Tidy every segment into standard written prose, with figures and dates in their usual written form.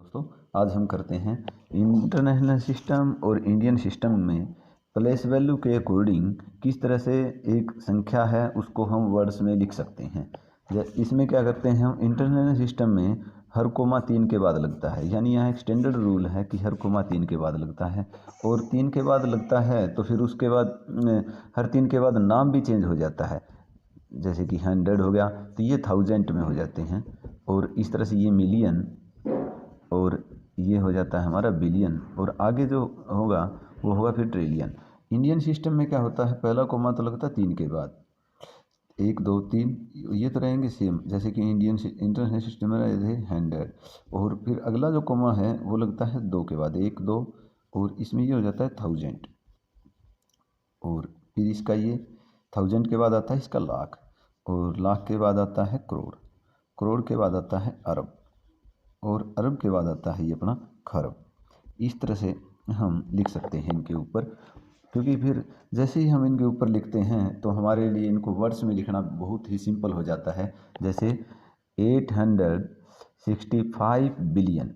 दोस्तों, आज हम करते हैं इंटरनेशनल सिस्टम और इंडियन सिस्टम में प्लेस वैल्यू के अकॉर्डिंग किस तरह से एक संख्या है उसको हम वर्ड्स में लिख सकते हैं। इसमें क्या करते हैं हम, इंटरनेशनल सिस्टम में हर कोमा 3 के बाद लगता है, यानी यहाँ एक स्टैंडर्ड रूल है कि हर कोमा 3 के बाद लगता है। और 3 के बाद लगता है तो फिर उसके बाद हर 3 के बाद नाम भी चेंज हो जाता है। जैसे कि 100 हो गया तो ये 1000 में हो जाते हैं, और इस तरह से ये मिलियन, और ये हो जाता है हमारा बिलियन, और आगे जो होगा वो होगा फिर ट्रिलियन। इंडियन सिस्टम में क्या होता है, पहला कोमा तो लगता है 3 के बाद, 1 2 3 ये तो रहेंगे सेम, जैसे कि इंटरनेशनल सिस्टम में रहे थे 100, और फिर अगला जो कोमा है वो लगता है 2 के बाद, 1 2, और इसमें ये हो जाता है 1000, और फिर इसका ये 1000 के बाद आता है इसका लाख, और लाख के बाद आता है करोड़, करोड़ के बाद आता है अरब, और अरब के बाद आता है ये अपना खरब। इस तरह से हम लिख सकते हैं इनके ऊपर, क्योंकि फिर जैसे ही हम इनके ऊपर लिखते हैं तो हमारे लिए इनको वर्ड्स में लिखना बहुत ही सिंपल हो जाता है। जैसे 865 बिलियन,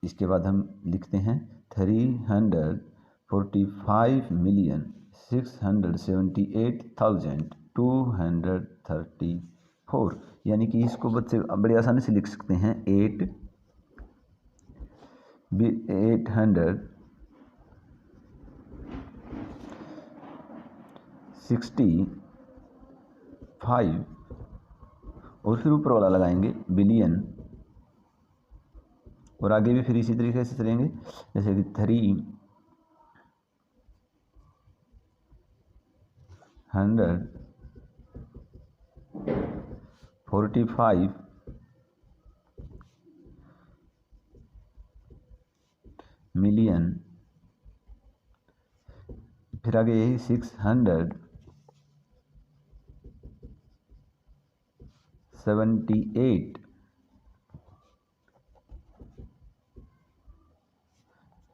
इसके बाद हम लिखते हैं 345,678,234, यानी कि इसको बच्चे बड़ी आसानी से लिख सकते हैं 865 और फिर ऊपर वाला लगाएंगे बिलियन, और आगे भी फिर इसी तरीके से चलेंगे, जैसे कि 345 मिलियन, फिर आगे यही 678,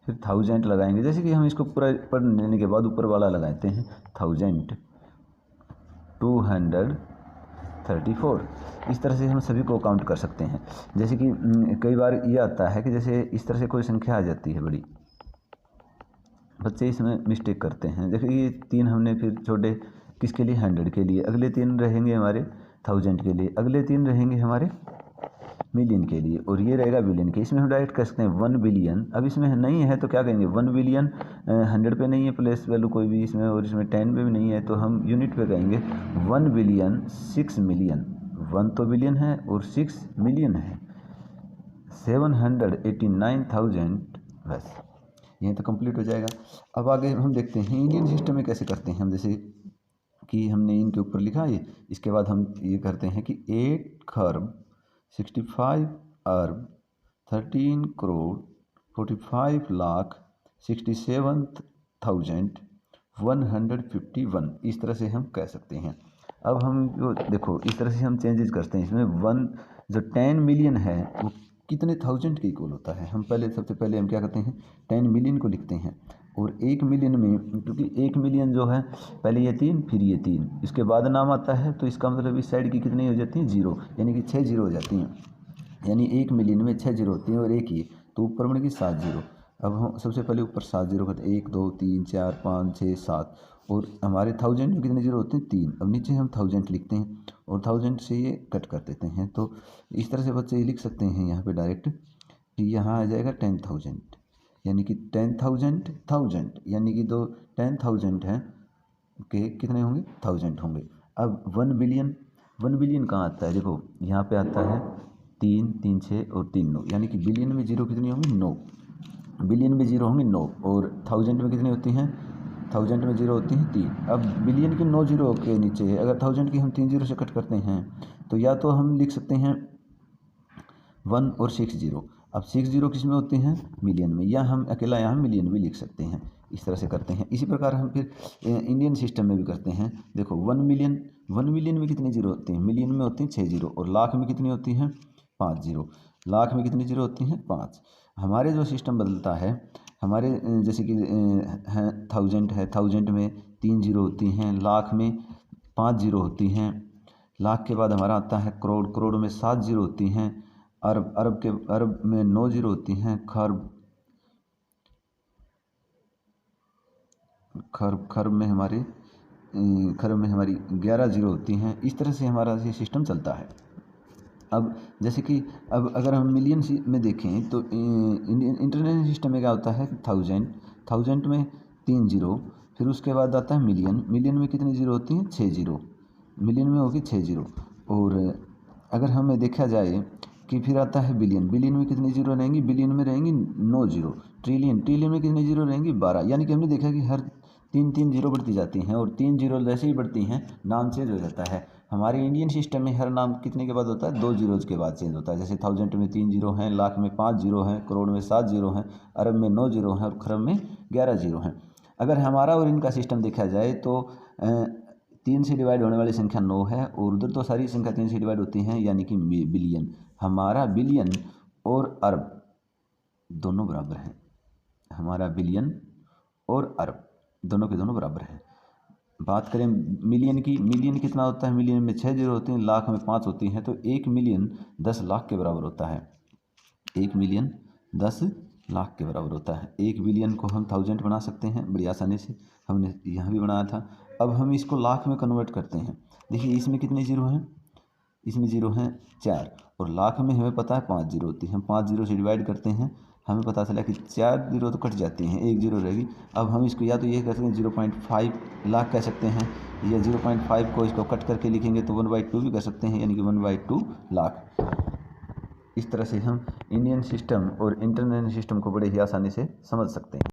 फिर 1000 लगाएंगे। जैसे कि हम इसको पूरा पढ़ लेने के बाद ऊपर वाला लगाते हैं 1234। इस तरह से हम सभी को काउंट कर सकते हैं। जैसे कि कई बार ये आता है कि जैसे इस तरह से कोई संख्या आ जाती है बड़ी, बच्चे इसमें मिस्टेक करते हैं। देखिए ये 3 हमने फिर छोड़े किसके लिए, 100 के लिए, अगले 3 रहेंगे हमारे 1000 के लिए, अगले 3 रहेंगे हमारे मिलियन के लिए, और ये रहेगा बिलियन के। इसमें हम डायरेक्ट कर सकते हैं 1 बिलियन। अब इसमें नहीं है तो क्या कहेंगे, 1 बिलियन 100 पे नहीं है प्लेस वैल्यू कोई भी इसमें, और इसमें 10 पे भी नहीं है, तो हम यूनिट पे कहेंगे 1 बिलियन 6 मिलियन। 1 तो बिलियन है और 6 मिलियन है, 789,000। बस यहीं तो कंप्लीट हो जाएगा। अब आगे हम देखते हैं इंडियन सिस्टम में कैसे करते हैं हम। जैसे कि हमने इनके ऊपर लिखा है, इसके बाद हम ये करते हैं कि 8 खरब 65 अरब 13 करोड़ 45 लाख 67,151, इस तरह से हम कह सकते हैं। अब हम जो देखो इस तरह से हम चेंजेस करते हैं इसमें। 1 जो 10 मिलियन है वो कितने 1000 के इक्वल होता है। हम पहले सबसे पहले हम क्या करते हैं, 10 मिलियन को लिखते हैं, और 1 मिलियन में, क्योंकि 1 मिलियन जो है पहले ये 3 फिर ये 3, इसके बाद नाम आता है, तो इसका मतलब इस साइड की कितनी हो जाती हैं, 0, यानी कि 6 जीरो हो जाती हैं। यानी 1 मिलियन में 6 जीरो होती हैं और एक ही, तो ऊपर बनेगी 7 जीरो। अब हम सबसे पहले ऊपर 7 जीरो करते हैं, 1 2 3 4 5 6 7, और हमारे 1000 में कितने जीरो होते हैं, 3। अब नीचे हम 1000 लिखते हैं और 1000 से ये कट कर देते हैं। तो इस तरह से बच्चे ये लिख सकते हैं यहाँ पे डायरेक्ट कि यहाँ आ जाएगा 10,000, यानी कि 10,000 यानी कि दो 10,000 हैं के कितने होंगे, 1000 होंगे। अब 1 बिलियन, 1 बिलियन कहाँ आता है, देखो यहाँ पे आता है 3 3 6 और 3 9, यानी कि बिलियन में जीरो कितनी होंगी, 9। बिलियन में जीरो होंगे 9, और 1000 में कितनी होती हैं, 1000 में जीरो होती हैं 3। अब बिलियन की 9 जीरो के नीचे है, अगर 1000 की हम 3 जीरो से कट करते हैं तो या तो हम लिख सकते हैं 1 और 6 जीरो। अब 6 जीरो किस में होते हैं, मिलियन में, या हम अकेला यहाँ मिलियन भी लिख सकते हैं। इस तरह से करते हैं। इसी प्रकार हम फिर इंडियन सिस्टम में भी करते हैं। देखो 1 मिलियन, 1 मिलियन में कितनी जीरो होती हैं, मिलियन में होती हैं 6 जीरो, और लाख में कितनी होती हैं, 5 जीरो। लाख में कितनी जीरो होती हैं, 5। हमारे जो सिस्टम बदलता है, हमारे जैसे कि 1000 है, 1000 में 3 जीरो होती हैं, लाख में 5 जीरो होती हैं, लाख के बाद हमारा आता है करोड़, करोड़ में 7 जीरो होती हैं, अरब अरब में 9 जीरो होती हैं। खरब में हमारी 11 जीरो होती हैं। इस तरह से हमारा ये सिस्टम चलता है। अब जैसे कि अब अगर हम मिलियन में देखें तो इंटरनेशनल सिस्टम में क्या होता है, 1000 में 3 जीरो, फिर उसके बाद आता है मिलियन में कितनी जीरो होती हैं, 6 जीरो, मिलियन में होगी 6 जीरो। और अगर हमें देखा जाए कि फिर आता है बिलियन में कितनी जीरो रहेंगी, बिलियन में रहेंगी 9 जीरो। ट्रिलियन में कितनी जीरो रहेंगी, 12। यानी कि हमने देखा कि हर 3 जीरो बढ़ती जाती हैं, और 3 जीरो जैसे ही बढ़ती हैं नाम चेंज हो जाता है। हमारे इंडियन सिस्टम में हर नाम कितने के बाद होता है, 2 जीरोज़ के बाद चेंज होता है। जैसे 1000 में 3 जीरो हैं, लाख में 5 जीरो हैं, करोड़ में 7 जीरो हैं, अरब में 9 जीरो हैं और खरब में 11 जीरो हैं। अगर हमारा और इनका सिस्टम देखा जाए तो 3 से डिवाइड होने वाली संख्या 9 है, और उधर तो सारी संख्या 3 से डिवाइड होती हैं, यानी कि बिलियन। हमारा बिलियन और अरब दोनों बराबर हैं। हमारा बिलियन और अरब दोनों के दोनों बराबर हैं। बात करें मिलियन की, मिलियन कितना होता है, मिलियन में 6 जीरो होती हैं, लाख में 5 होती हैं, तो 1 मिलियन 10 लाख के बराबर होता है। 1 मिलियन 10 लाख के बराबर होता है। 1 बिलियन को हम 1000 बना सकते हैं बड़ी आसानी से, हमने यहाँ भी बनाया था। अब हम इसको लाख में कन्वर्ट करते हैं। देखिए इसमें कितने जीरो हैं, इसमें जीरो हैं 4, और लाख में हमें पता है 5 जीरो होती है। हम 5 जीरो से डिवाइड करते हैं, हमें पता चला कि 4 जीरो तो कट जाती हैं, 1 जीरो रहेगी। अब हम इसको या तो ये कह सकते हैं 0.5 लाख कह सकते हैं, या 0.5 को इसको कट करके लिखेंगे तो 1/2 भी कर सकते हैं, यानी कि 1/2 लाख। इस तरह से हम इंडियन सिस्टम और इंटरनेशनल सिस्टम को बड़े ही आसानी से समझ सकते हैं।